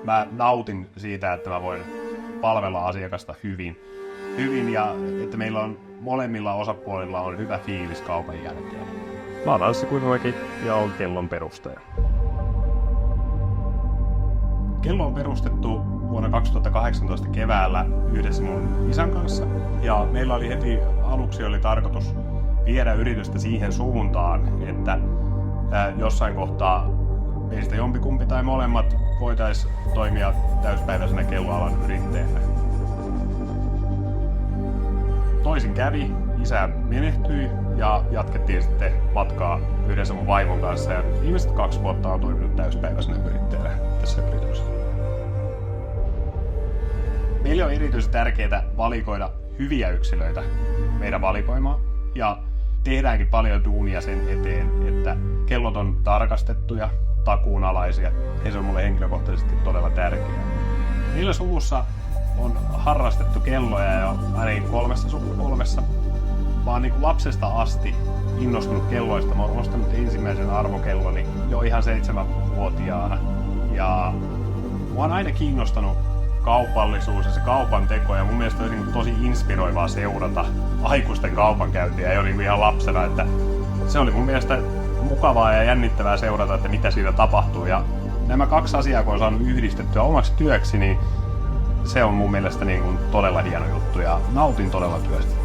Mä nautin siitä, että mä voin palvella asiakasta hyvin ja että meillä on molemmilla osapuolilla on hyvä fiilis kaupan jälkeen. Mä oon Anssi Kuivumäki ja oon Kellon perustaja. Kello on perustettu vuonna 2018 keväällä yhdessä mun isän kanssa. Ja meillä oli heti aluksi tarkoitus viedä yritystä siihen suuntaan, että jossain kohtaa meistä jompikumpi tai molemmat voitaisiin toimia täyspäiväisenä kelloalan yrittäjänä. Toisin kävi, isä menehtyi ja jatkettiin sitten matkaa yhdessä mun vaimon kanssa. Ja viimeiset 2 vuotta on toiminut täyspäiväisenä yrittäjänä tässä yrityksessä. Meille on erityisen tärkeää valikoida hyviä yksilöitä meidän valikoimaan ja tehdäänkin paljon duunia sen eteen, että kellot on tarkastettuja, takuunalaisia ja se on mulle henkilökohtaisesti todella tärkeää. Meillä suvussa on harrastettu kelloja jo ainakin 3 sukupolvessa. Mä oon niin lapsesta asti innostunut kelloista. Mä oon ostanut ensimmäisen arvokelloni jo ihan 7-vuotiaana. Ja mua on aina kiinnostanut kaupallisuus ja se kaupan teko. Ja mun mielestä olisi tosi inspiroivaa seurata aikuisten kaupankäyntiä jo niin ihan lapsena. Että se oli mun mielestä mukavaa ja jännittävää seurata, että mitä siinä tapahtuu. Ja nämä 2 asiaa, kun on saanut yhdistettyä omaksi työksi, niin se on mun mielestä niin kuin todella hieno juttu ja nautin todella työstä.